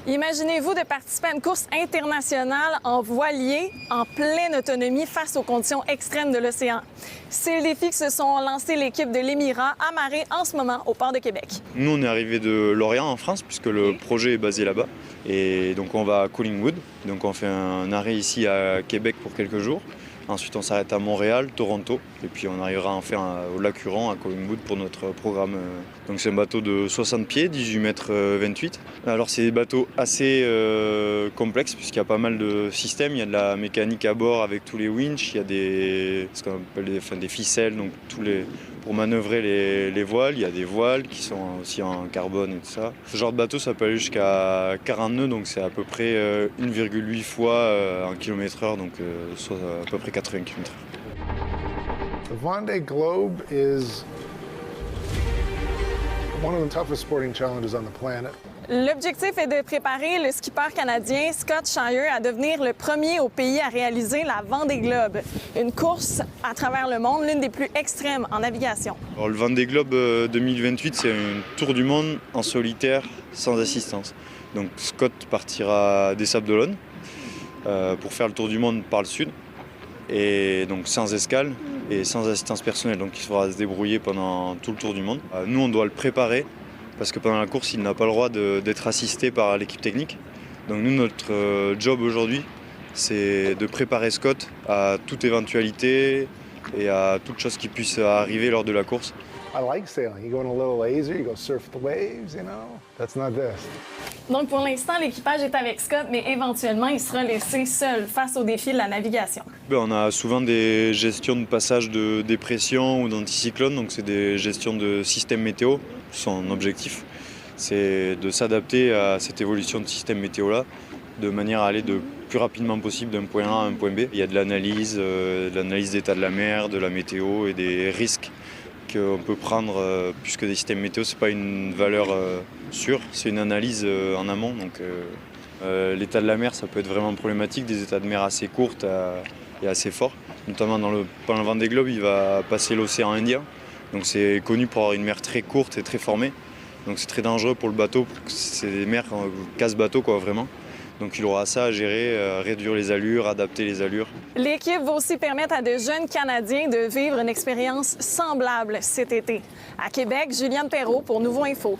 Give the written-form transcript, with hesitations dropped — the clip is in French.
Imaginez-vous de participer à une course internationale en voilier, en pleine autonomie face aux conditions extrêmes de l'océan. C'est le défi que se sont lancés l'équipe de l'Émirat amarrée en ce moment au port de Québec. Nous, on est arrivé de Lorient en France, puisque le projet est basé là-bas. Et donc, on va à Collingwood. Donc, on fait un arrêt ici à Québec pour quelques jours. Ensuite, on s'arrête à Montréal, Toronto. Et puis, on arrivera enfin au lac Huron, à Collingwood, pour notre programme. Donc, c'est un bateau de 60 pieds, 18 mètres 28. Alors, c'est des bateaux assez complexes, puisqu'il y a pas mal de systèmes. Il y a de la mécanique à bord avec tous les winches. Il y a ce qu'on appelle des ficelles, donc pour manœuvrer les voiles. Il y a des voiles qui sont aussi en carbone et tout ça. Ce genre de bateau, ça peut aller jusqu'à 40 nœuds, donc c'est à peu près 1,8 fois en km/h, donc soit à peu près 80 km/h. The Vendée Globe is one of the toughest sporting challenges on the planet. L'objectif est de préparer le skipper canadien Scott Shire à devenir le premier au pays à réaliser la Vendée Globe, une course à travers le monde, l'une des plus extrêmes en navigation. Alors, le Vendée Globe 2028, c'est un tour du monde en solitaire sans assistance. Donc Scott partira des Sables d'Olonne pour faire le tour du monde par le sud, et donc sans escale et sans assistance personnelle. Donc il faudra se débrouiller pendant tout le tour du monde. Nous, on doit le préparer, parce que pendant la course, il n'a pas le droit d'être assisté par l'équipe technique. Donc nous, notre job aujourd'hui, c'est de préparer Scott à toute éventualité et à toute chose qui puisse arriver lors de la course. I like sailing. You go in a little lazy, you go surf the waves, you know? That's not this. Donc pour l'instant, l'équipage est avec Scott, mais éventuellement, il sera laissé seul face aux défis de la navigation. On a souvent des gestions de passage de dépression ou d'anticyclone, donc c'est des gestions de système météo. Son objectif, c'est de s'adapter à cette évolution de système météo-là, de manière à aller le plus rapidement possible d'un point A à un point B. Il y a de l'analyse d'état de la mer, de la météo et des risques qu'on peut prendre, puisque des systèmes météo, c'est pas une valeur sûre, c'est une analyse en amont. Donc l'état de la mer, ça peut être vraiment problématique, des états de mer assez courts et assez forts. Notamment pendant le Vendée Globe, il va passer l'océan Indien. Donc c'est connu pour avoir une mer très courte et très formée. Donc c'est très dangereux pour le bateau, c'est des mers casse-bateau quoi, vraiment. Donc il aura ça à gérer, réduire les allures, adapter les allures. L'équipe va aussi permettre à de jeunes Canadiens de vivre une expérience semblable cet été. À Québec, Juliane Perrault pour Nouveau Info.